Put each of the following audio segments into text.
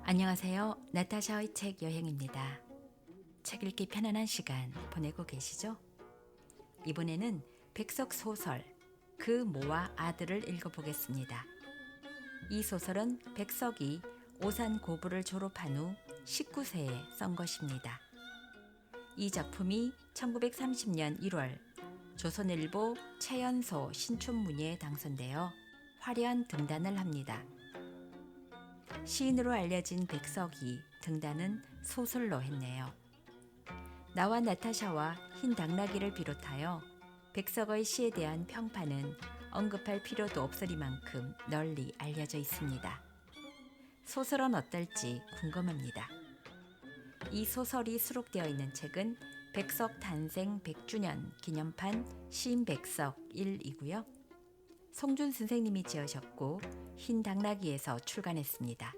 안녕하세요. 나타샤의 책 여행입니다. 책 읽기 편안한 시간 보내고 계시죠? 이번에는 백석 소설 그 모와 아들을 읽어보겠습니다. 이 소설은 백석이 오산 고부를 졸업한 후 19세에 쓴 것입니다. 이 작품이 1930년 1월 조선일보 최연소 신춘문예에 당선되어 화려한 등단을 합니다. 시인으로 알려진 백석이 등단은 소설로 했네요. 나와 나타샤와 흰 당나귀를 비롯하여 백석의 시에 대한 평판은 언급할 필요도 없으리만큼 널리 알려져 있습니다. 소설은 어떨지 궁금합니다. 이 소설이 수록되어 있는 책은 백석 탄생 100주년 기념판 시인 백석 1이고요. 송준 선생님이 지으셨고 흰 당나귀에서 출간했습니다.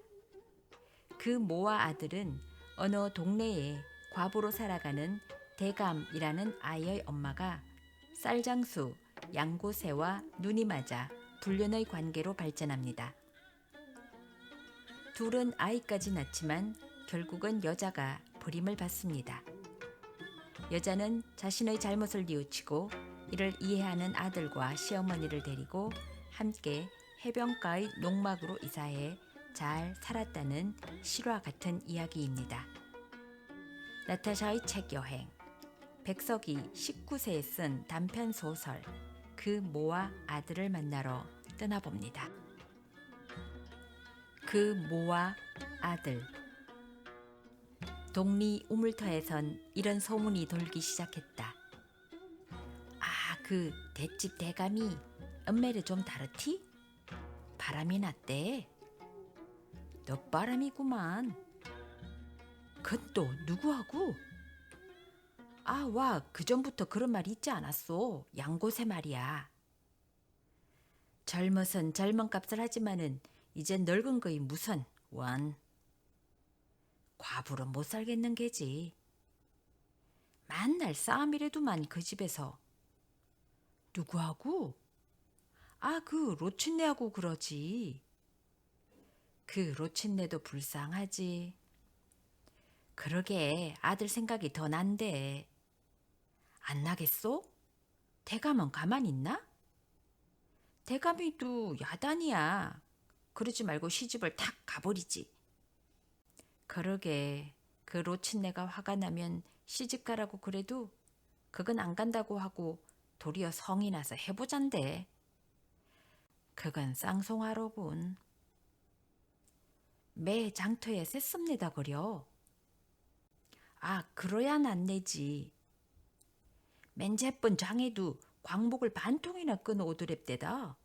그 모와 아들은 어느 동네에 과부로 살아가는 대감이라는 아이의 엄마가 쌀장수 양고새와 눈이 맞아 불륜의 관계로 발전합니다. 둘은 아이까지 낳지만 결국은 여자가 버림을 받습니다. 여자는 자신의 잘못을 뉘우치고 이를 이해하는 아들과 시어머니를 데리고 함께 해변가의 농막으로 이사해 잘 살았다는 실화 같은 이야기입니다. 나타샤의 책 여행, 백석이 19세에 쓴 단편 소설 그 모와 아들을 만나러 떠나봅니다. 그 모와 아들. 동리 우물터에선 이런 소문이 돌기 시작했다. 아, 그 대집 대감이 엄매를 좀 다르티? 바람이 났대. 넛바람이구만. 그건 또 누구하고? 아, 와, 그전부터 그런 말 있지 않았어. 양고새 말이야. 젊어선 젊은 값을 하지만은 이젠 늙은 거이 무슨 원. 과부로 못 살겠는 게지. 만날 싸움이래도만 그 집에서. 누구하고? 아, 그 로친네하고 그러지. 그 로친네도 불쌍하지. 그러게 아들 생각이 더 난데. 안 나겠소? 대감은 가만히 있나? 대감이도 야단이야. 그러지 말고 시집을 탁 가버리지. 그러게 그 로친네가 화가 나면 시집 가라고 그래도 그건 안 간다고 하고 도리어 성이 나서 해보잔대. 그건 쌍송하로군. 매 장터에 셌습니다 그려. 아, 그러야 낫네지. 맨제쁜 장에도 광복을 반통이나 끊어 오드랩대다.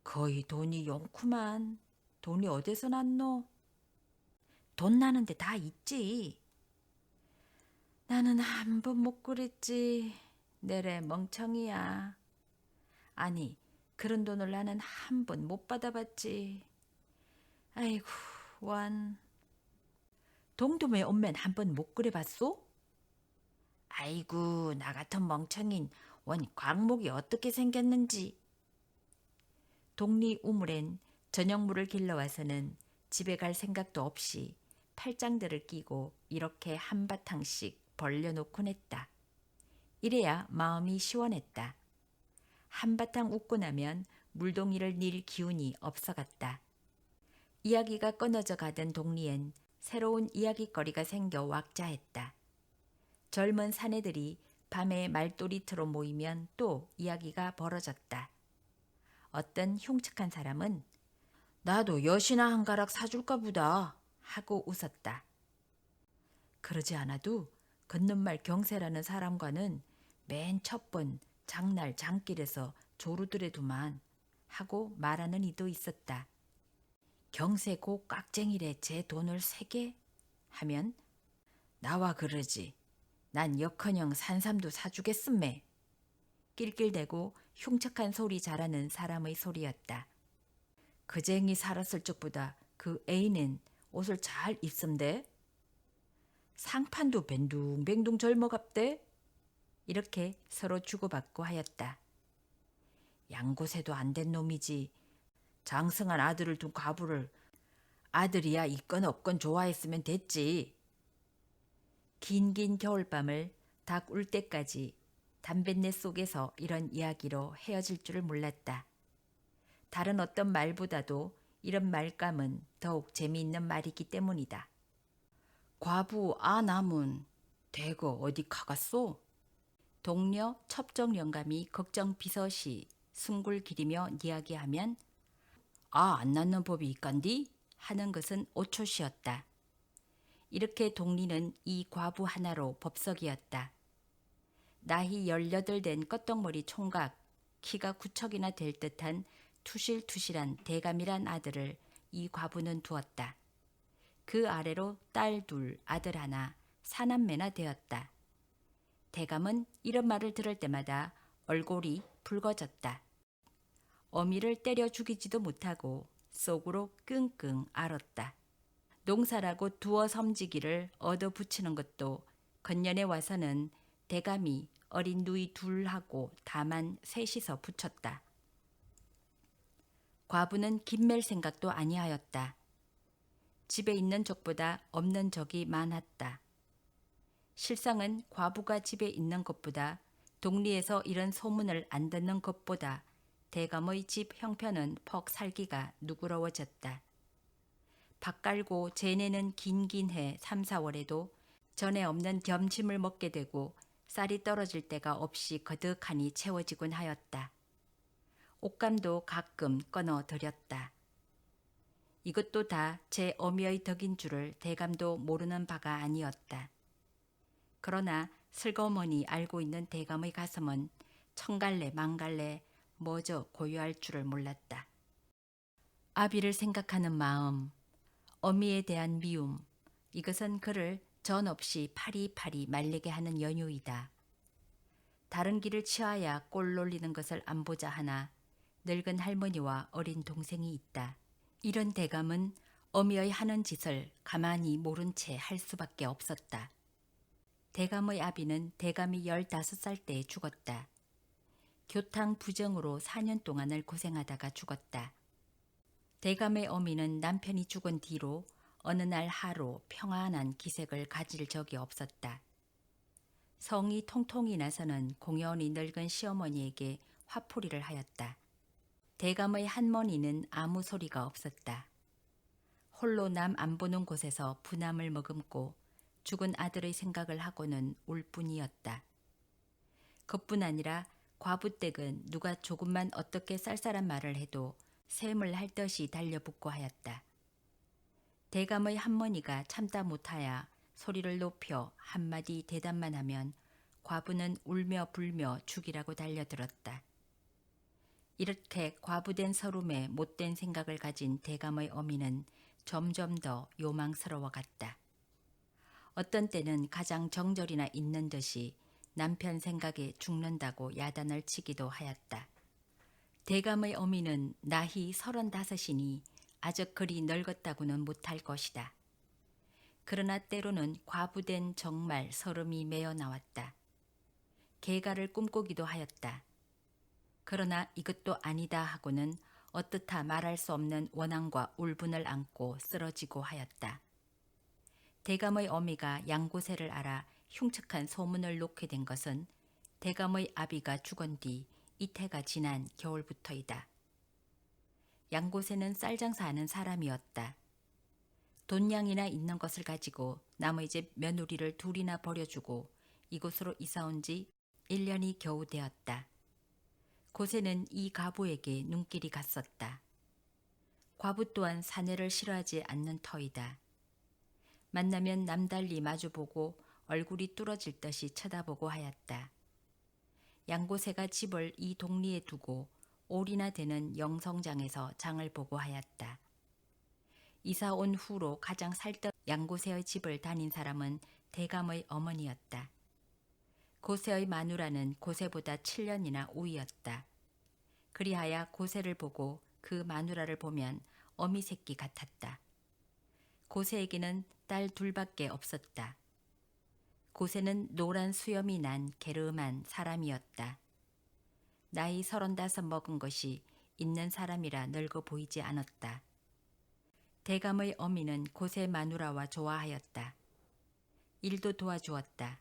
거의 돈이 용쿠만. 돈이 어디서 났노? 돈 나는데 다 있지. 나는 한 번 못 그랬지. 내래 멍청이야. 아니, 그런 돈을 나는 한 번 못 받아봤지. 아이고, 원. 동dum의 엄맨 한 번 못 그래봤소? 아이고, 나 같은 멍청인 원 광목이 어떻게 생겼는지. 동리 우물엔 저녁물을 길러와서는 집에 갈 생각도 없이 팔짱들을 끼고 이렇게 한바탕씩 벌려놓곤 했다. 이래야 마음이 시원했다. 한바탕 웃고 나면 물동이를 닐 기운이 없어갔다. 이야기가 끊어져 가던 동리엔 새로운 이야깃거리가 생겨 왁자했다. 젊은 사내들이 밤에 말돌이터로 모이면 또 이야기가 벌어졌다. 어떤 흉측한 사람은 나도 여시나 한 가락 사줄까 보다 하고 웃었다. 그러지 않아도 건넌말 경세라는 사람과는 맨 첫 번 장날 장길에서 조루들에두만 하고 말하는 이도 있었다. 경세 고 깍쟁이래 제 돈을 3개? 하면 나와 그러지. 난 역커녕 산삼도 사주겠음매. 낄낄대고 흉측한 소리 잘하는 사람의 소리였다. 그쟁이 살았을 적보다 그 애인은 옷을 잘 입선대. 상판도 뱅둥뱅둥 젊어갑대. 이렇게 서로 주고받고 하였다. 양고새도 안 된 놈이지. 장성한 아들을 둔 과부를 아들이야 있건 없건 좋아했으면 됐지. 긴긴 겨울밤을 닭 울 때까지 담뱃내 속에서 이런 이야기로 헤어질 줄을 몰랐다. 다른 어떤 말보다도 이런 말감은 더욱 재미있는 말이기 때문이다. 과부 아남은 대거 어디 가갔소? 동료 첩정 영감이 걱정 비서시 숨굴 기리며 이야기하면 안 낳는 법이 있간디? 하는 것은 오초시였다. 이렇게 동리는 이 과부 하나로 법석이었다. 나이 18 된 껐덩머리 총각, 키가 9척이나 될 듯한 투실투실한 대감이란 아들을 이 과부는 두었다. 그 아래로 딸 둘, 아들 하나, 사남매나 되었다. 대감은 이런 말을 들을 때마다 얼굴이 붉어졌다. 어미를 때려 죽이지도 못하고 속으로 끙끙 앓았다. 농사라고 두어 섬지기를 얻어붙이는 것도 건년에 와서는 대감이 어린 누이 둘하고 다만 셋이서 붙였다. 과부는 김맬 생각도 아니하였다. 집에 있는 적보다 없는 적이 많았다. 실상은 과부가 집에 있는 것보다 동리에서 이런 소문을 안 듣는 것보다 대감의 집 형편은 퍽 살기가 누그러워졌다. 밥 깔고 재내는 긴긴 해 3, 4월에도 전에 없는 점심을 먹게 되고 쌀이 떨어질 때가 없이 거득하니 채워지곤 하였다. 옷감도 가끔 끊어 드렸다. 이것도 다 제 어미의 덕인 줄을 대감도 모르는 바가 아니었다. 그러나 슬그머니 알고 있는 대감의 가슴은 천갈래 만갈래 머저 고요할 줄을 몰랐다. 아비를 생각하는 마음, 어미에 대한 미움, 이것은 그를 전없이 파리파리 말리게 하는 연유이다. 다른 길을 치어야 꼴 놀리는 것을 안 보자 하나 늙은 할머니와 어린 동생이 있다. 이런 대감은 어미의 하는 짓을 가만히 모른 채 할 수밖에 없었다. 대감의 아비는 대감이 15살 때에 죽었다. 교탕 부정으로 4년 동안을 고생하다가 죽었다. 대감의 어미는 남편이 죽은 뒤로 어느 날 하루 평안한 기색을 가질 적이 없었다. 성이 통통이 나서는 공연히 늙은 시어머니에게 화풀이를 하였다. 대감의 한머니는 아무 소리가 없었다. 홀로 남 안 보는 곳에서 부남을 머금고 죽은 아들의 생각을 하고는 울 뿐이었다. 그뿐 아니라 과부댁은 누가 조금만 어떻게 쌀쌀한 말을 해도 샘을 할 듯이 달려붙고 하였다. 대감의 한머니가 참다 못하야 소리를 높여 한마디 대답만 하면 과부는 울며 불며 죽이라고 달려들었다. 이렇게 과부된 서름에 못된 생각을 가진 대감의 어미는 점점 더 요망스러워갔다. 어떤 때는 가장 정절이나 있는 듯이 남편 생각에 죽는다고 야단을 치기도 하였다. 대감의 어미는 나이 35이니 아직 그리 늙었다고는 못할 것이다. 그러나 때로는 과부된 정말 서름이 매어 나왔다. 개가를 꿈꾸기도 하였다. 그러나 이것도 아니다 하고는 어떻다 말할 수 없는 원한과 울분을 안고 쓰러지고 하였다. 대감의 어미가 양고새를 알아 흉측한 소문을 놓게 된 것은 대감의 아비가 죽은 뒤 이태가 지난 겨울부터이다. 양고새는 쌀장사하는 사람이었다. 돈량이나 있는 것을 가지고 남의 집 며느리를 둘이나 버려주고 이곳으로 이사온 지 1년이 겨우 되었다. 고새는 이 가부에게 눈길이 갔었다. 과부 또한 사내를 싫어하지 않는 터이다. 만나면 남달리 마주보고 얼굴이 뚫어질 듯이 쳐다보고 하였다. 양고새가 집을 이 동리에 두고 올이나 되는 영성장에서 장을 보고 하였다. 이사 온 후로 가장 살떡 양고새의 집을 다닌 사람은 대감의 어머니였다. 고새의 마누라는 고새보다 7년이나 우이였다. 그리하여 고새를 보고 그 마누라를 보면 어미 새끼 같았다. 고새에게는 딸 둘밖에 없었다. 고새는 노란 수염이 난 게름한 사람이었다. 나이 35 먹은 것이 있는 사람이라 늙어 보이지 않았다. 대감의 어미는 고세 마누라와 좋아하였다. 일도 도와주었다.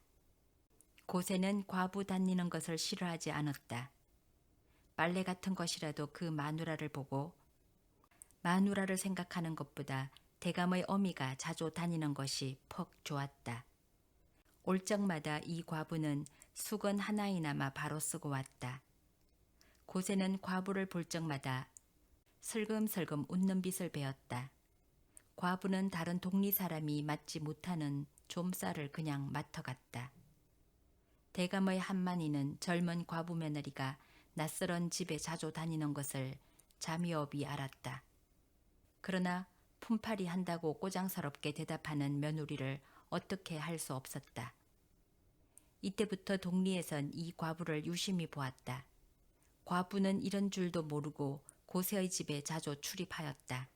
고세는 과부 다니는 것을 싫어하지 않았다. 빨래 같은 것이라도 그 마누라를 보고 마누라를 생각하는 것보다 대감의 어미가 자주 다니는 것이 퍽 좋았다. 올 적마다 이 과부는 수건 하나이나마 바로 쓰고 왔다. 고세는 과부를 볼 적마다 슬금슬금 웃는 빛을 배었다. 과부는 다른 동리 사람이 맡지 못하는 좀쌀을 그냥 맡아갔다. 대감의 한만이는 젊은 과부 며느리가 낯설은 집에 자주 다니는 것을 잠이업이 알았다. 그러나 품팔이 한다고 꼬장스럽게 대답하는 며느리를 어떻게 할 수 없었다. 이때부터 동리에선 이 과부를 유심히 보았다. 과부는 이런 줄도 모르고 고세의 집에 자주 출입하였다.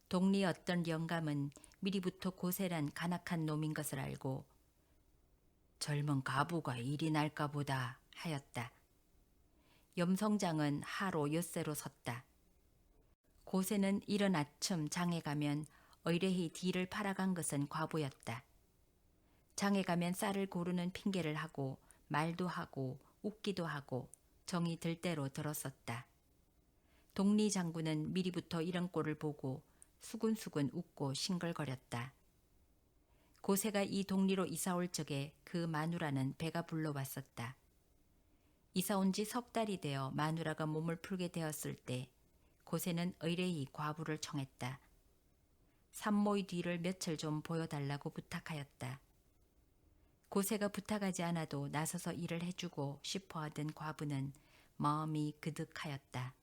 동리 어떤 영감은 미리부터 고세란 간악한 놈인 것을 알고 젊은 과부가 일이 날까 보다 하였다. 염성장은 하로 엿새로 섰다. 고세는 이른 아침 장에 가면 의뢰히 뒤를 팔아간 것은 과부였다. 장에 가면 쌀을 고르는 핑계를 하고 말도 하고 웃기도 하고 정이 들 대로 들었었다. 동리 장군은 미리부터 이런 꼴을 보고 수근수근 웃고 싱글거렸다. 고세가 이 동리로 이사올 적에 그 마누라는 배가 불러왔었다. 이사온 지 석 달이 되어 마누라가 몸을 풀게 되었을 때 고세는 의뢰히 과부를 청했다. 산모의 뒤를 며칠 좀 보여달라고 부탁하였다. 고세가 부탁하지 않아도 나서서 일을 해주고 싶어하던 과부는 마음이 그득하였다.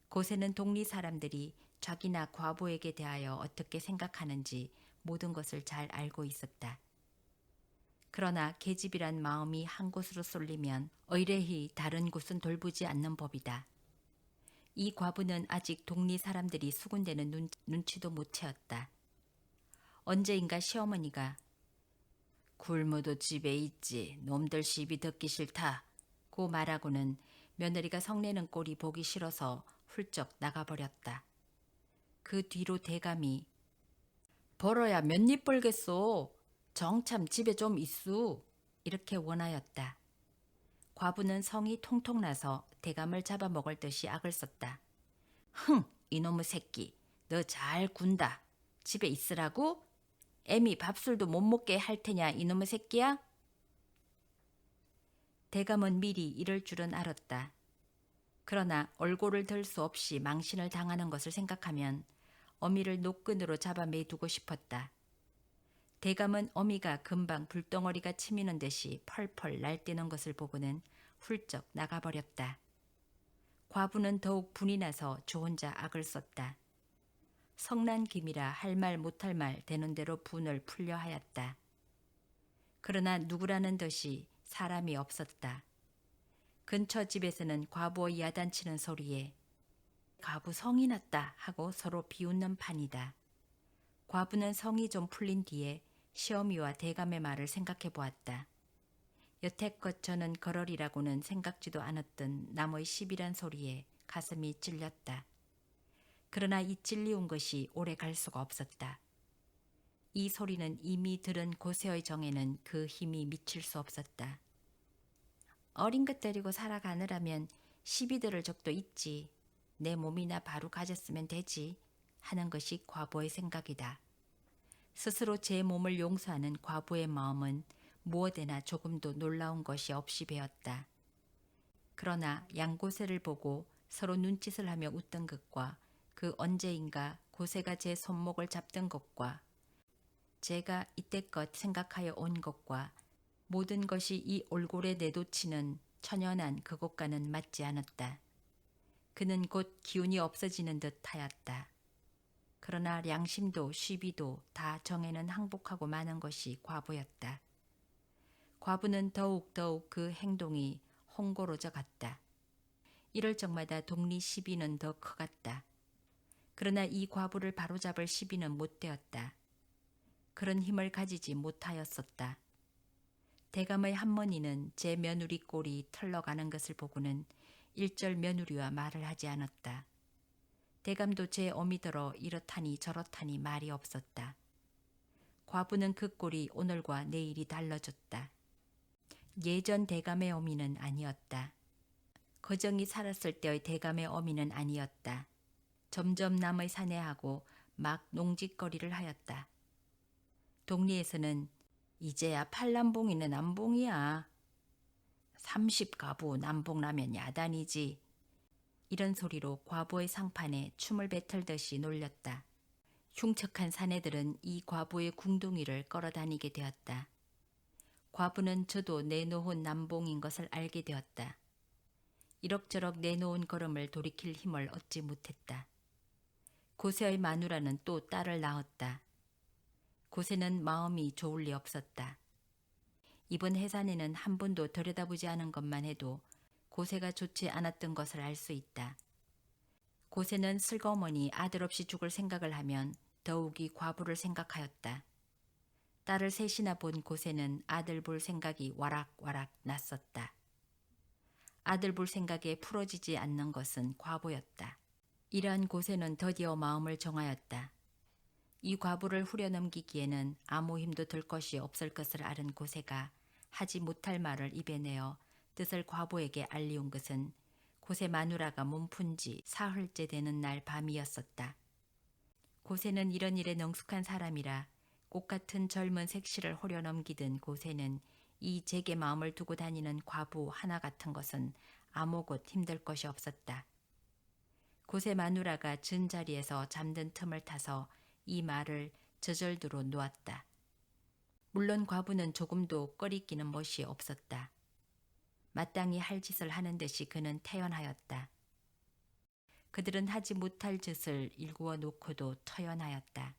고세는 동리 사람들이 자기나 과부에게 대하여 어떻게 생각하는지 모든 것을 잘 알고 있었다. 그러나 계집이란 마음이 한 곳으로 쏠리면 의뢰히 다른 곳은 돌보지 않는 법이다. 이 과부는 아직 동리 사람들이 수군대는 눈치도 못 채었다. 언제인가 시어머니가 굶어도 집에 있지 놈들 시비 듣기 싫다 고 말하고는 며느리가 성내는 꼴이 보기 싫어서 훌쩍 나가버렸다. 그 뒤로 대감이 벌어야 몇 입 벌겠소. 정참 집에 좀 있수. 이렇게 원하였다. 과부는 성이 통통 나서 대감을 잡아먹을 듯이 악을 썼다. 흥, 이놈의 새끼. 너 잘 군다. 집에 있으라고? 애미 밥술도 못 먹게 할 테냐 이놈의 새끼야? 대감은 미리 이럴 줄은 알았다. 그러나 얼굴을 들 수 없이 망신을 당하는 것을 생각하면 어미를 노끈으로 잡아 매두고 싶었다. 대감은 어미가 금방 불덩어리가 치미는 듯이 펄펄 날뛰는 것을 보고는 훌쩍 나가버렸다. 과부는 더욱 분이 나서 저 혼자 악을 썼다. 성난 김이라 할 말 못할 말 되는 대로 분을 풀려 하였다. 그러나 누구라는 듯이 사람이 없었다. 근처 집에서는 과부의 야단치는 소리에 과부 성이 났다 하고 서로 비웃는 판이다. 과부는 성이 좀 풀린 뒤에 시어미와 대감의 말을 생각해 보았다. 여태껏 저는 거럴이라고는 생각지도 않았던 남의 시비란 소리에 가슴이 찔렸다. 그러나 이 찔리운 것이 오래 갈 수가 없었다. 이 소리는 이미 들은 고세의 정에는 그 힘이 미칠 수 없었다. 어린 것 데리고 살아가느라면 시비 들을 적도 있지. 내 몸이나 바로 가졌으면 되지 하는 것이 과부의 생각이다. 스스로 제 몸을 용서하는 과부의 마음은 무엇에나 조금도 놀라운 것이 없이 배었다. 그러나 양고세를 보고 서로 눈짓을 하며 웃던 것과 그 언제인가 고세가 제 손목을 잡던 것과 제가 이때껏 생각하여 온 것과 모든 것이 이 올골에 내도치는 천연한 그것과는 맞지 않았다. 그는 곧 기운이 없어지는 듯 하였다. 그러나 양심도 시비도 다 정에는 항복하고 마는 것이 과부였다. 과부는 더욱 그 행동이 홍고로져 갔다. 이럴 적마다 동리 시비는 더 커갔다. 그러나 이 과부를 바로잡을 시비는 못 되었다. 그런 힘을 가지지 못하였었다. 대감의 할머니는 제 며느리 꼴이 털러가는 것을 보고는 일절 며느리와 말을 하지 않았다. 대감도 제 어미 들어 이렇다니 저렇다니 말이 없었다. 과부는 그 꼴이 오늘과 내일이 달라졌다. 예전 대감의 어미는 아니었다. 거정이 살았을 때의 대감의 어미는 아니었다. 점점 남의 사내하고 막 농짓거리를 하였다. 동리에서는 이제야 팔남봉이는 남봉이야. 30가부 남봉라면 야단이지. 이런 소리로 과부의 상판에 춤을 뱉을듯이 놀렸다. 흉측한 사내들은 이 과부의 궁둥이를 끌어다니게 되었다. 과부는 저도 내놓은 남봉인 것을 알게 되었다. 이럭저럭 내놓은 걸음을 돌이킬 힘을 얻지 못했다. 고세의 마누라는 또 딸을 낳았다. 고세는 마음이 좋을 리 없었다. 이번 해산에는 한 번도 들여다보지 않은 것만 해도 고세가 좋지 않았던 것을 알 수 있다. 고세는 슬거머니 아들 없이 죽을 생각을 하면 더욱이 과부를 생각하였다. 딸을 셋이나 본 고세는 아들 볼 생각이 와락와락 났었다. 아들 볼 생각에 풀어지지 않는 것은 과부였다. 이러한 고세는 드디어 마음을 정하였다. 이 과부를 후려넘기기에는 아무 힘도 들 것이 없을 것을 아는 고세가 하지 못할 말을 입에 내어 뜻을 과부에게 알리운 것은 고세 마누라가 몸푼 지 사흘째 되는 날 밤이었었다. 고세는 이런 일에 능숙한 사람이라 꽃같은 젊은 색시를 호려넘기던 고세는 이 제게 마음을 두고 다니는 과부 하나 같은 것은 아무곳 힘들 것이 없었다. 고세 마누라가 전 자리에서 잠든 틈을 타서 이 말을 저절두로 놓았다. 물론 과부는 조금도 꺼리끼는 멋이 없었다. 마땅히 할 짓을 하는 듯이 그는 태연하였다. 그들은 하지 못할 짓을 일구어 놓고도 터연하였다.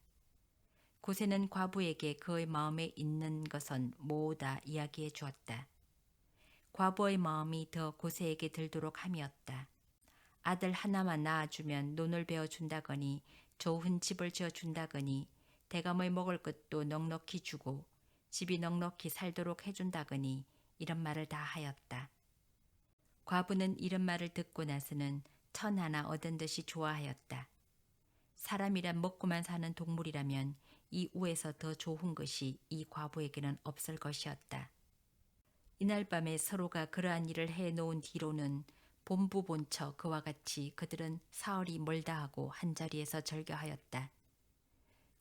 고세는 과부에게 그의 마음에 있는 것은 모두 이야기해 주었다. 과부의 마음이 더 고세에게 들도록 함이었다. 아들 하나만 낳아주면 논을 베어준다거니 좋은 집을 지어준다거니 대감의 먹을 것도 넉넉히 주고 집이 넉넉히 살도록 해준다거니 이런 말을 다 하였다. 과부는 이런 말을 듣고 나서는 천 하나 얻은 듯이 좋아하였다. 사람이란 먹고만 사는 동물이라면 이우에서 더 좋은 것이 이 과부에게는 없을 것이었다. 이날 밤에 서로가 그러한 일을 해놓은 뒤로는 본부본처 그와 같이 그들은 사흘이 멀다 하고 한자리에서 절교하였다.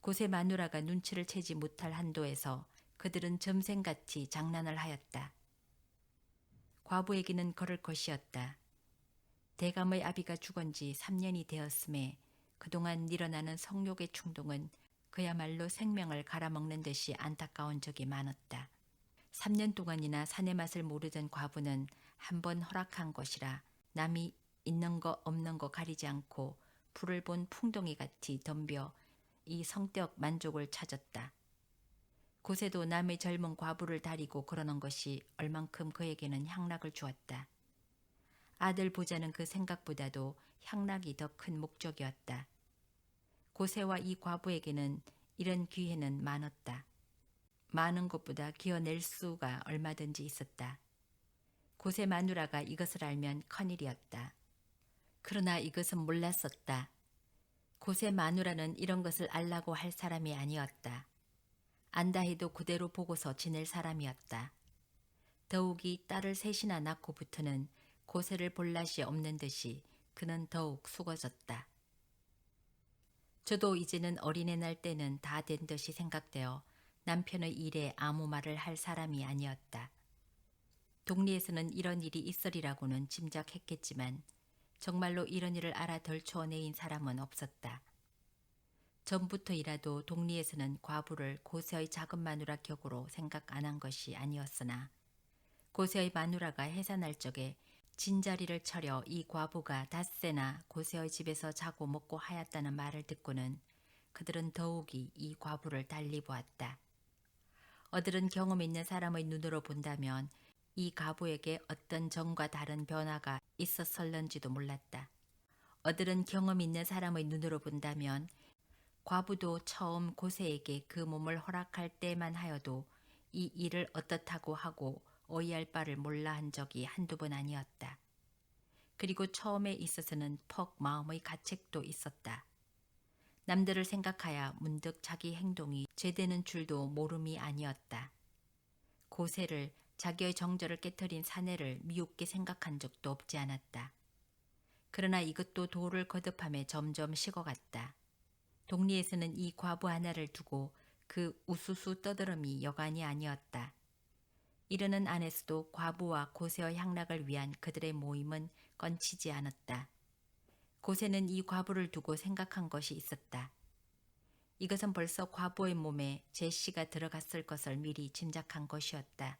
고세 마누라가 눈치를 채지 못할 한도에서 그들은 점생같이 장난을 하였다. 과부에게는 걸을 것이었다. 대감의 아비가 죽은 지 3년이 되었음에 그동안 일어나는 성욕의 충동은 그야말로 생명을 갈아먹는 듯이 안타까운 적이 많았다. 3년 동안이나 산의 맛을 모르던 과부는 한 번 허락한 것이라 남이 있는 거 없는 거 가리지 않고 불을 본 풍덩이 같이 덤벼 이 성적 만족을 찾았다. 고세도 남의 젊은 과부를 다리고 그러는 것이 얼만큼 그에게는 향락을 주었다. 아들 보자는 그 생각보다도 향락이 더 큰 목적이었다. 고세와 이 과부에게는 이런 기회는 많았다. 많은 것보다 기어낼 수가 얼마든지 있었다. 고세 마누라가 이것을 알면 큰일이었다. 그러나 이것은 몰랐었다. 고세 마누라는 이런 것을 알라고 할 사람이 아니었다. 안다 해도 그대로 보고서 지낼 사람이었다. 더욱이 딸을 셋이나 낳고부터는 고세를 볼 낯이 없는 듯이 그는 더욱 숙어졌다. 저도 이제는 어린애날 때는 다 된 듯이 생각되어 남편의 일에 아무 말을 할 사람이 아니었다. 동리에서는 이런 일이 있으리라고는 짐작했겠지만 정말로 이런 일을 알아 덜쳐내인 사람은 없었다. 전부터이라도 동리에서는 과부를 고세의 작은 마누라 격으로 생각 안 한 것이 아니었으나 고세의 마누라가 해산할 적에 진자리를 차려 이 과부가 닷새나 고세의 집에서 자고 먹고 하였다는 말을 듣고는 그들은 더욱이 이 과부를 달리 보았다. 어들은 경험 있는 사람의 눈으로 본다면 이 과부에게 어떤 전과 다른 변화가 있었을런지도 몰랐다. 어들은 경험 있는 사람의 눈으로 본다면 과부도 처음 고세에게 그 몸을 허락할 때만 하여도 이 일을 어떻다고 하고 어이할 바를 몰라 한 적이 한두 번 아니었다. 그리고 처음에 있어서는 퍽 마음의 가책도 있었다. 남들을 생각하여 문득 자기 행동이 죄되는 줄도 모름이 아니었다. 고세를, 자기의 정절을 깨트린 사내를 미웃게 생각한 적도 없지 않았다. 그러나 이것도 도를 거듭함에 점점 식어갔다. 동리에서는 이 과부 하나를 두고 그 우수수 떠들음이 여간이 아니었다. 이르는 안에서도 과부와 고세의 향락을 위한 그들의 모임은 끊치지 않았다. 고세는 이 과부를 두고 생각한 것이 있었다. 이것은 벌써 과부의 몸에 제씨가 들어갔을 것을 미리 짐작한 것이었다.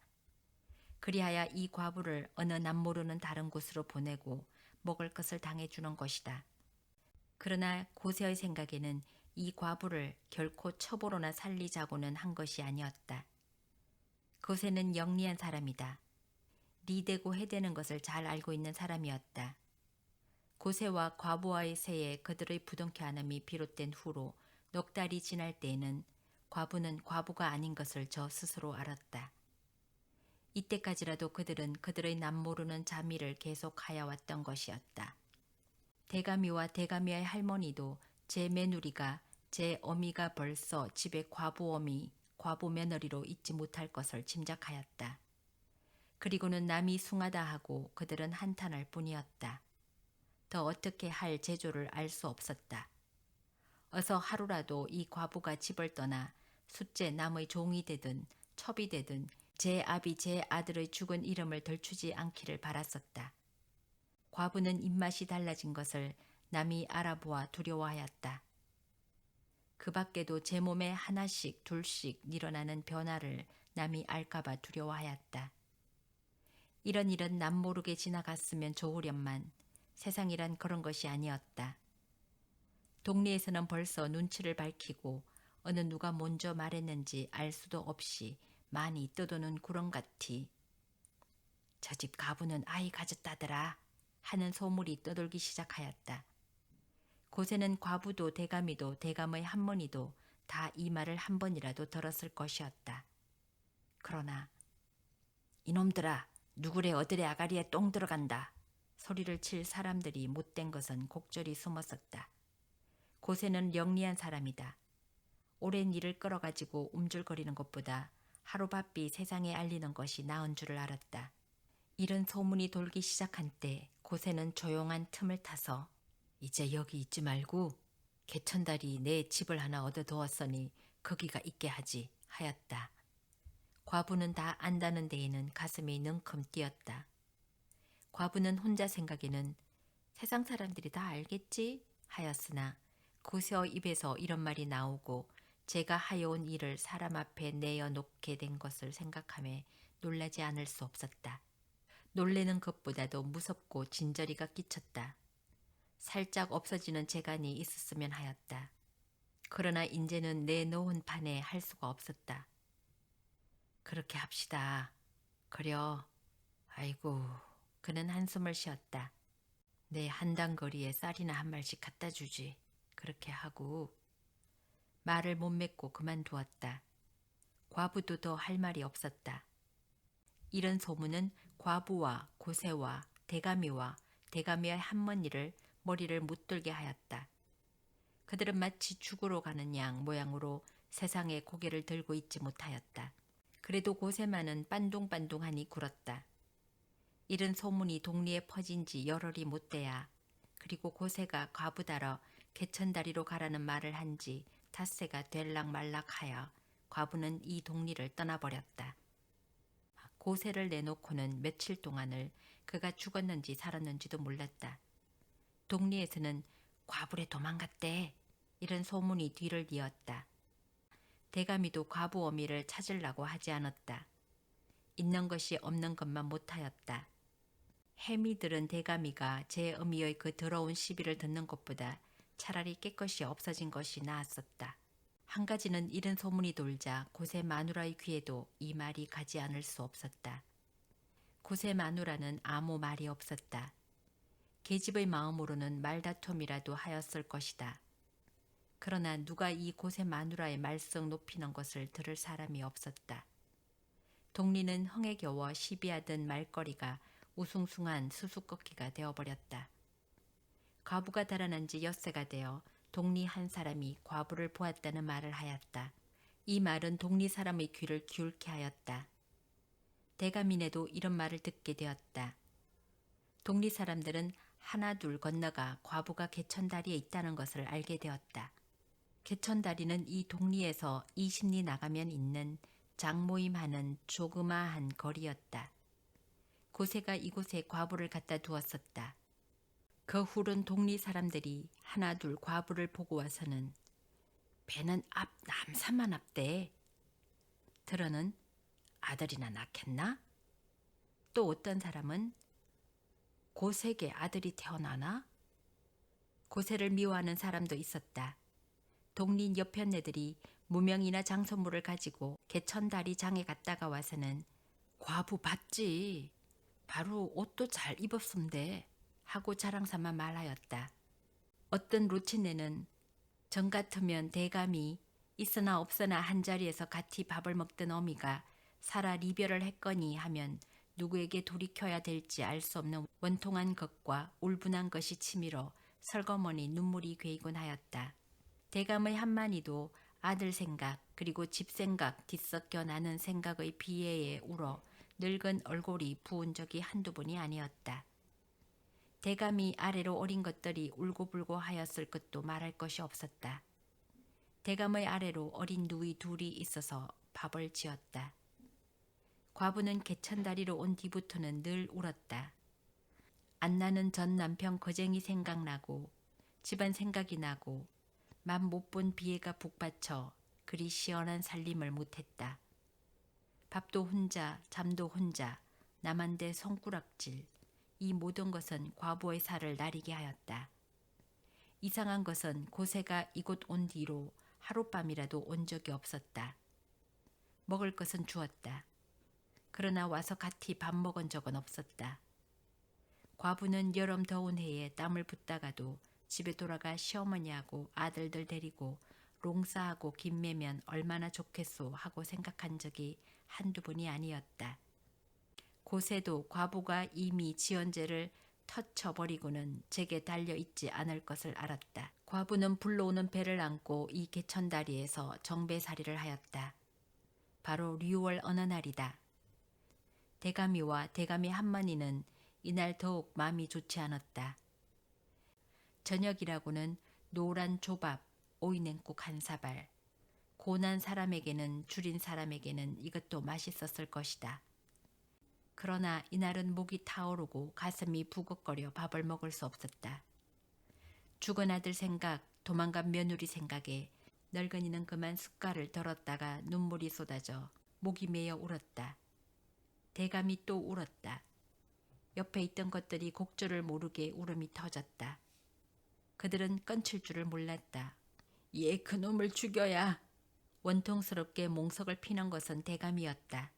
그리하여 이 과부를 어느 남모르는 다른 곳으로 보내고 먹을 것을 당해주는 것이다. 그러나 고세의 생각에는 이 과부를 결코 첩으로나 살리자고는 한 것이 아니었다. 고세는 영리한 사람이다. 리되고 해대는 것을 잘 알고 있는 사람이었다. 고세와 과부와의 새에 그들의 부둥켜 안음이 비롯된 후로 넉 달이 지날 때에는 과부는 과부가 아닌 것을 저 스스로 알았다. 이때까지라도 그들은 그들의 남모르는 자미를 계속하여 왔던 것이었다. 대가미와 대가미의 할머니도 제 며느리가 제 어미가 벌써 집에 과부 어미, 과부 며느리로 있지 못할 것을 짐작하였다. 그리고는 남이 숭하다 하고 그들은 한탄할 뿐이었다. 더 어떻게 할 제조를 알 수 없었다. 어서 하루라도 이 과부가 집을 떠나 숫째 남의 종이 되든 첩이 되든 제 아비 제 아들의 죽은 이름을 덜추지 않기를 바랐었다. 과부는 입맛이 달라진 것을 남이 알아보아 두려워하였다. 그 밖에도 제 몸에 하나씩 둘씩 일어나는 변화를 남이 알까봐 두려워하였다. 이런 일은 남 모르게 지나갔으면 좋으련만 세상이란 그런 것이 아니었다. 동리에서는 벌써 눈치를 밝히고 어느 누가 먼저 말했는지 알 수도 없이 많이 떠도는 구렁같이 저 집 가부는 아이 가졌다더라 하는 소문이 떠돌기 시작하였다. 고세는 과부도 대감이도 대감의 할머니도 다 이 말을 한 번이라도 들었을 것이었다. 그러나 이놈들아 누구래 어들의 아가리에 똥 들어간다 소리를 칠 사람들이 못된 것은 곡절이 숨었었다. 고세는 영리한 사람이다. 오랜 일을 끌어가지고 움줄거리는 것보다 하루바삐 세상에 알리는 것이 나은 줄을 알았다. 이런 소문이 돌기 시작한 때 고세는 조용한 틈을 타서 이제 여기 있지 말고 개천다리 내 집을 하나 얻어두었으니 거기가 있게 하지 하였다. 과부는 다 안다는 데에는 가슴이 능큼 뛰었다. 과부는 혼자 생각에는 세상 사람들이 다 알겠지 하였으나 고세의 입에서 이런 말이 나오고 제가 하여온 일을 사람 앞에 내어놓게 된 것을 생각하며 놀라지 않을 수 없었다. 놀래는 것보다도 무섭고 진저리가 끼쳤다. 살짝 없어지는 재간이 있었으면 하였다. 그러나 인제는 내놓은 판에 할 수가 없었다. 그렇게 합시다. 그려. 아이고. 그는 한숨을 쉬었다. 내 한당거리에 쌀이나 한 말씩 갖다 주지. 그렇게 하고 말을 못 맺고 그만두었다. 과부도 더 할 말이 없었다. 이런 소문은 과부와 고세와 대가미와 대가미의 할머니를 머리를 못들게 하였다. 그들은 마치 죽으러 가는 양 모양으로 세상에 고개를 들고 있지 못하였다. 그래도 고세만은 빤둥빤둥하니 굴었다. 이런 소문이 동리에 퍼진 지 열흘이 못 돼야 그리고 고세가 과부다러 개천다리로 가라는 말을 한 지 닷새가 될락말락하여 과부는 이 동리를 떠나버렸다. 고세를 내놓고는 며칠 동안을 그가 죽었는지 살았는지도 몰랐다. 동리에서는 과부래 도망갔대 이런 소문이 뒤를 이었다. 대감이도 과부 어미를 찾으려고 하지 않았다. 있는 것이 없는 것만 못하였다. 해미들은 대감이가 제 어미의 그 더러운 시비를 듣는 것보다 차라리 깨끗이 없어진 것이 나았었다. 한 가지는 이런 소문이 돌자 고세 마누라의 귀에도 이 말이 가지 않을 수 없었다. 고세 마누라는 아무 말이 없었다. 계집의 마음으로는 말다툼이라도 하였을 것이다. 그러나 누가 이 고세 마누라의 말썽 높이는 것을 들을 사람이 없었다. 동리는 흥에 겨워 시비하던 말거리가 우숭숭한 수수께끼가 되어버렸다. 과부가 달아난 지 엿새가 되어 동리 한 사람이 과부를 보았다는 말을 하였다. 이 말은 동리 사람의 귀를 기울게 하였다. 대감이네도 이런 말을 듣게 되었다. 동리 사람들은 하나 둘 건너가 과부가 개천다리에 있다는 것을 알게 되었다. 개천다리는 이 동리에서 20리 나가면 있는 장모임하는 조그마한 거리였다. 고새가 이곳에 과부를 갖다 두었었다. 그 후른 동리 사람들이 하나 둘 과부를 보고 와서는 배는 남산만 앞대. 들어는 아들이나 낳겠나? 또 어떤 사람은 고새에게 아들이 태어나나? 고새를 미워하는 사람도 있었다. 동리 여편네들이 무명이나 장선물을 가지고 개천다리 장에 갔다가 와서는 과부 봤지. 바로 옷도 잘 입었음대 하고 자랑삼아 말하였다. 어떤 로치네는 정 같으면 대감이 있으나 없으나 한자리에서 같이 밥을 먹던 어미가 살아 리별을 했거니 하면 누구에게 돌이켜야 될지 알 수 없는 원통한 것과 울분한 것이 치밀어 설거머니 눈물이 괴이곤 하였다. 대감의 한마니도 아들 생각 그리고 집 생각 뒤섞여 나는 생각의 비애에 울어 늙은 얼굴이 부은 적이 한두 번이 아니었다. 대감이 아래로 어린 것들이 울고불고 하였을 것도 말할 것이 없었다. 대감의 아래로 어린 누이 둘이 있어서 밥을 지었다. 과부는 개천다리로 온 뒤부터는 늘 울었다. 안 나는 전 남편 거쟁이 생각나고 집안 생각이 나고 맘 못 본 비애가 북받쳐 그리 시원한 살림을 못했다. 밥도 혼자 잠도 혼자 남한데 손가락질 이 모든 것은 과부의 살을 나리게 하였다. 이상한 것은 고새가 이곳 온 뒤로 하룻밤이라도 온 적이 없었다. 먹을 것은 주었다. 그러나 와서 같이 밥 먹은 적은 없었다. 과부는 여름 더운 해에 땀을 붓다가도 집에 돌아가 시어머니하고 아들들 데리고 롱싸하고 김매면 얼마나 좋겠소 하고 생각한 적이 한두 번이 아니었다. 고새도 과부가 이미 지연제를 터쳐버리고는 제게 달려있지 않을 것을 알았다. 과부는 불러오는 배를 안고 이 개천다리에서 정배살이를 하였다. 바로 류월 어느 날이다. 대감이와 대감이 한마니는 이날 더욱 마음이 좋지 않았다. 저녁이라고는 노란 조밥, 오이냉국 한 사발. 고난 사람에게는 줄인 사람에게는 이것도 맛있었을 것이다. 그러나 이날은 목이 타오르고 가슴이 부걱거려 밥을 먹을 수 없었다. 죽은 아들 생각, 도망간 며느리 생각에 늙은이는 그만 숟갈을 덜었다가 눈물이 쏟아져 목이 메어 울었다. 대감이 또 울었다. 옆에 있던 것들이 곡절을 모르게 울음이 터졌다. 그들은 끊칠 줄을 몰랐다. 얘 그놈을 죽여야. 원통스럽게 몽석을 피는 것은 대감이었다.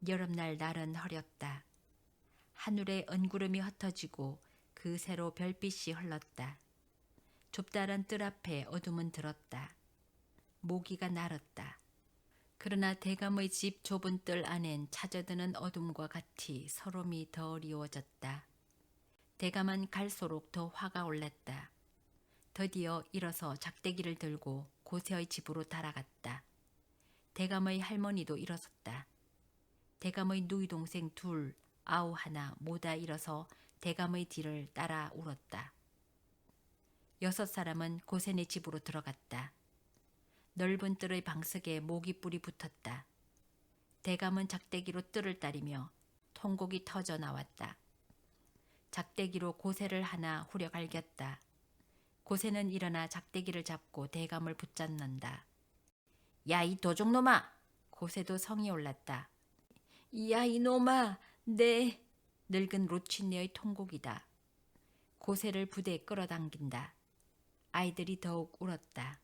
여름날 날은 흐렸다. 하늘에 은구름이 흩어지고 그 새로 별빛이 흘렀다. 좁다란 뜰 앞에 어둠은 들었다. 모기가 날았다. 그러나 대감의 집 좁은 뜰 안엔 찾아드는 어둠과 같이 서름이 더 어려워졌다. 대감은 갈수록 더 화가 올랐다. 드디어 일어서 작대기를 들고 고새의 집으로 달아갔다. 대감의 할머니도 일어섰다. 대감의 누이 동생 둘, 아우 하나 모다 일어서 대감의 뒤를 따라 울었다. 6사람은 고새네 집으로 들어갔다. 넓은 뜰의 방석에 모기뿔이 붙었다. 대감은 작대기로 뜰을 따리며 통곡이 터져 나왔다. 작대기로 고새를 하나 후려 갈겼다. 고새는 일어나 작대기를 잡고 대감을 붙잡는다. 야, 이 도적놈아! 고새도 성이 올랐다. 야, 이놈아! 네! 늙은 로치네의 통곡이다. 고새를 부대에 끌어당긴다. 아이들이 더욱 울었다.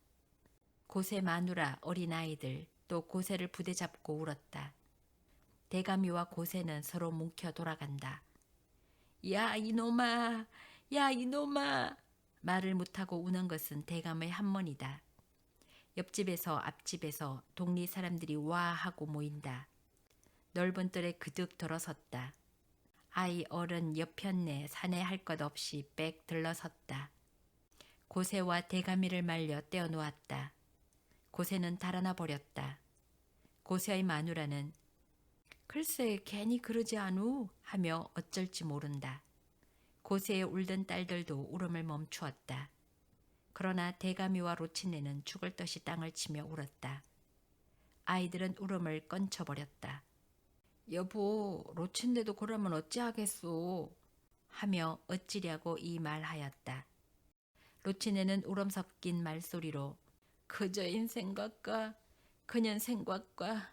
고새 마누라 어린아이들 또 고새를 부대 잡고 울었다. 대감이와 고새는 서로 뭉켜 돌아간다. 야, 이놈아! 야, 이놈아! 말을 못하고 우는 것은 대감의 한머니다. 옆집에서 앞집에서 동리 사람들이 와 하고 모인다. 넓은 뜰에 그득 들어섰다. 아이 어른 옆편내 사내 할 것 없이 빽 들러섰다. 고새와 대가미를 말려 떼어 놓았다. 고새는 달아나 버렸다. 고새의 마누라는 글쎄 괜히 그러지 않우 하며 어쩔지 모른다. 고새의 울던 딸들도 울음을 멈추었다. 그러나 대가미와 로치네는 죽을 듯이 땅을 치며 울었다. 아이들은 울음을 끊쳐버렸다. 여보, 로친네도 그러면 어찌하겠소? 하며 어찌려고 이 말하였다. 로치네는 울음 섞인 말소리로 그저인 생각과 그년 생각과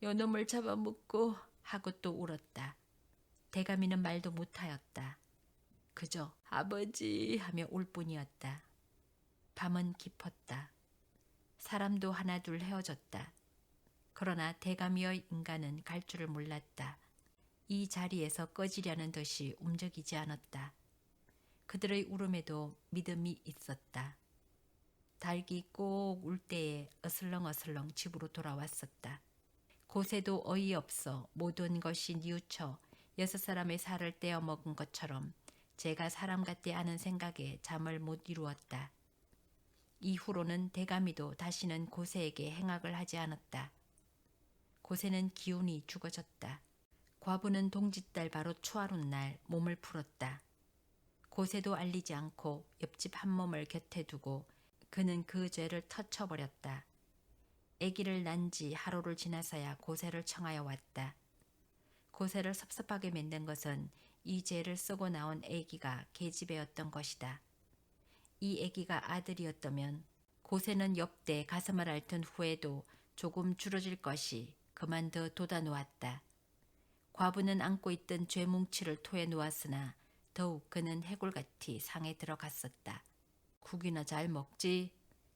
요놈을 잡아먹고 하고 또 울었다. 대가미는 말도 못하였다. 그저 아버지 하며 울 뿐이었다. 밤은 깊었다. 사람도 하나둘 헤어졌다. 그러나 대가미의 인간은 갈 줄을 몰랐다. 이 자리에서 꺼지려는 듯이 움직이지 않았다. 그들의 울음에도 믿음이 있었다. 닭이 꼭 울 때에 어슬렁어슬렁 집으로 돌아왔었다. 고새도 어이없어 모든 것이 뉘우쳐 6사람의 살을 떼어 먹은 것처럼 제가 사람 같지 않은 생각에 잠을 못 이루었다. 이후로는 대가미도 다시는 고새에게 행악을 하지 않았다. 고새는 기운이 죽어졌다. 과부는 동짓달 바로 추하룻 날 몸을 풀었다. 고새도 알리지 않고 옆집 한 몸을 곁에 두고 그는 그 죄를 터쳐버렸다. 아기를 낳은 지 하루를 지나서야 고새를 청하여 왔다. 고새를 섭섭하게 만든 것은 이 죄를 쓰고 나온 아기가 계집애였던 것이다. 이 아기가 아들이었다면 고새는 옆대 가슴을 앓던 후에도 조금 줄어질 것이 그만 더 돋아놓았다. 과부는 안고 있던 죄뭉치를 토해 놓았으나 더욱 그는 해골같이 상에 들어갔었다. 국이나 잘 먹지?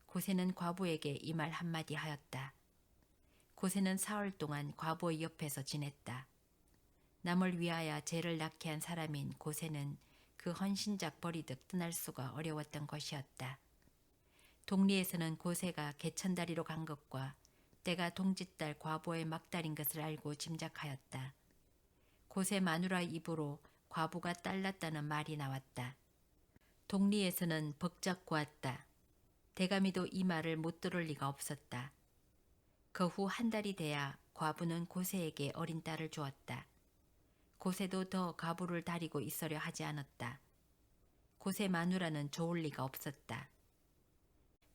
고새는 과부에게 이 말 한마디 하였다. 고새는 사흘 동안 과부의 옆에서 지냈다. 남을 위하여 죄를 낳게 한 사람인 고새는 그 헌신작 버리듯 떠날 수가 어려웠던 것이었다. 동리에서는 고새가 개천다리로 간 것과 때가 동짓달 과부의 막달인 것을 알고 짐작하였다. 고새 마누라의 입으로 과부가 딸 낳았다는 말이 나왔다. 동리에서는 벅작 고았다. 대가미도 이 말을 못 들을 리가 없었다. 그 후 한 달이 돼야 과부는 고새에게 어린 딸을 주었다. 고새도 더 과부를 다리고 있으려 하지 않았다. 고새 마누라는 좋을 리가 없었다.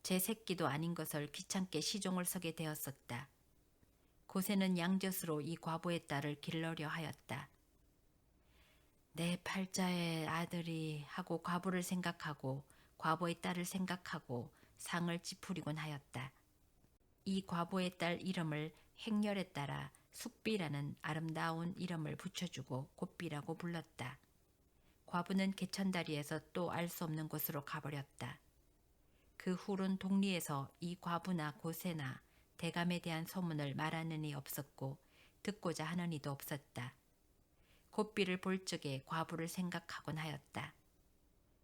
제 새끼도 아닌 것을 귀찮게 시종을 서게 되었었다. 고새는 양젖으로 이 과부의 딸을 길러려 하였다. 내 팔자의 아들이 하고 과부를 생각하고 과부의 딸을 생각하고 상을 찌푸리곤 하였다. 이 과부의 딸 이름을 행렬에 따라 숙비라는 아름다운 이름을 붙여주고 곱비라고 불렀다. 과부는 개천다리에서 또 알 수 없는 곳으로 가버렸다. 그 후론 동리에서 이 과부나 고새나 대감에 대한 소문을 말하는 이 없었고 듣고자 하는 이도 없었다. 곱비를 볼 적에 과부를 생각하곤 하였다.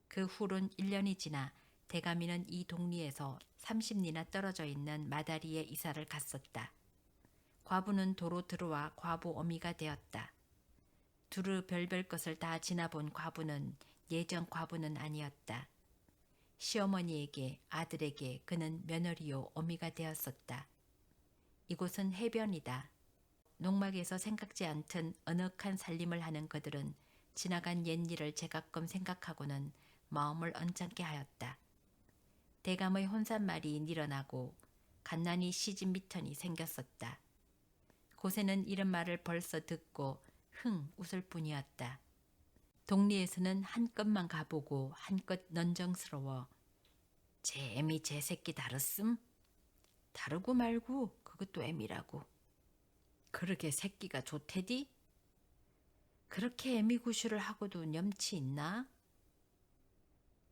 그 후론 1년이 지나 대감이는 이 동리에서 30리나 떨어져 있는 마다리에 이사를 갔었다. 과부는 도로 들어와 과부 어미가 되었다. 두루 별별 것을 다 지나본 과부는 예전 과부는 아니었다. 시어머니에게 아들에게 그는 며느리요 어미가 되었었다. 이곳은 해변이다. 농막에서 생각지 않던 언악한 살림을 하는 그들은 지나간 옛일을 제가끔 생각하고는 마음을 언짢게 하였다. 대감의 혼잣말이 늘어나고 갓난이 시집 미턴이 생겼었다. 고새는 이런 말을 벌써 듣고 흥 웃을 뿐이었다. 동리에서는 한껏만 가보고 한껏 넌정스러워 제 애미 제 새끼 다르씀? 다르고 말고 그것도 애미라고. 그러게 새끼가 좋대디? 그렇게 애미 구실을 하고도 염치 있나?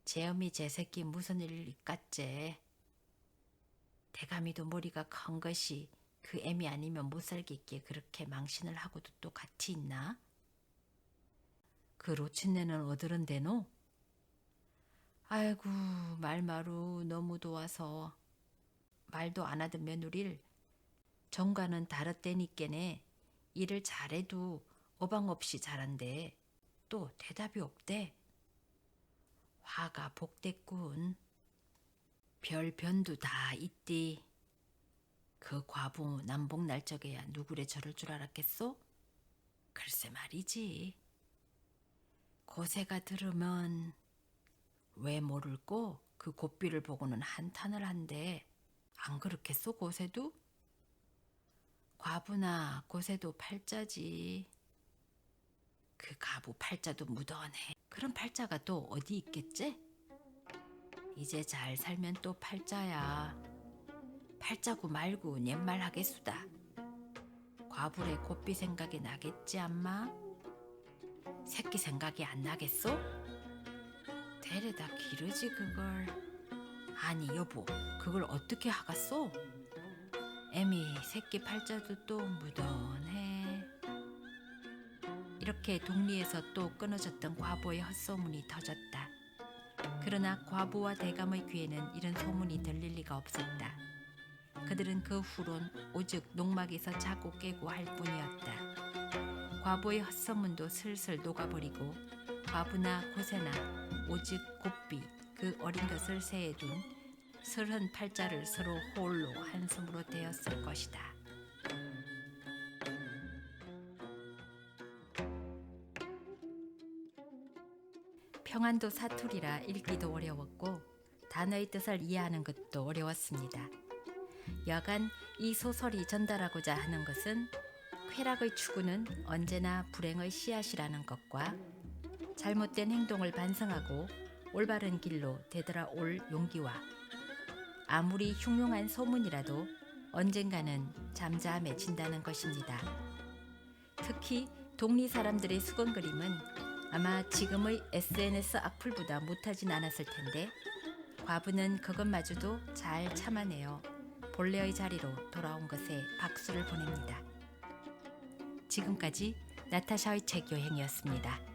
제 어미 제 새끼 무슨 일 있겠제. 대감이도 머리가 큰 것이 그 애미 아니면 못 살겠기에 그렇게 망신을 하고도 또 같이 있나? 그 로친네는 어들은데노? 아이고 말마루 너무 도와서 말도 안 하던 며느리를 정과는 다르대니께네 일을 잘해도 어방 없이 잘한대. 또 대답이 없대. 화가 복됐군. 별변도 다 있디. 그 과부 남복 날적에야 누구래 저럴 줄 알았겠소? 글쎄 말이지. 고세가 들으면 왜 모를꼬 그 곱비를 보고는 한탄을 한대. 안 그렇겠소 고세도? 과부나 고세도 팔자지. 그 가부 팔자도 묻어네. 그런 팔자가 또 어디 있겠지? 이제 잘 살면 또 팔자야. 팔자고 말고 옛말 하겠수다. 과부의 곱비 생각이 나겠지 암마? 새끼 생각이 안 나겠소? 데려다 기르지 그걸. 아니 여보, 그걸 어떻게 하겠소? 애미 새끼 팔자도 또 묻어네. 이렇게 동리에서 또 끊어졌던 과부의 헛소문이 터졌다. 그러나 과부와 대감의 귀에는 이런 소문이 들릴 리가 없었다. 그들은 그 후론 오직 농막에서 자고 깨고 할 뿐이었다. 과부의 헛소문도 슬슬 녹아버리고 과부나 고세나 오직 곱비 그 어린 것을 새에 둔 설한 팔자를 서로 홀로 한숨으로 대었을 것이다. 평안도 사투리라 읽기도 어려웠고 단어의 뜻을 이해하는 것도 어려웠습니다. 여간 이 소설이 전달하고자 하는 것은 쾌락의 추구는 언제나 불행의 씨앗이라는 것과 잘못된 행동을 반성하고 올바른 길로 되돌아올 용기와 아무리 흉흉한 소문이라도 언젠가는 잠잠해진다는 것입니다. 특히 동리 사람들의 수건 그림은 아마 지금의 SNS 악플보다 못하진 않았을 텐데 과부는 그것마저도 잘 참아내어 본래의 자리로 돌아온 것에 박수를 보냅니다. 지금까지 나타샤의 책 여행이었습니다.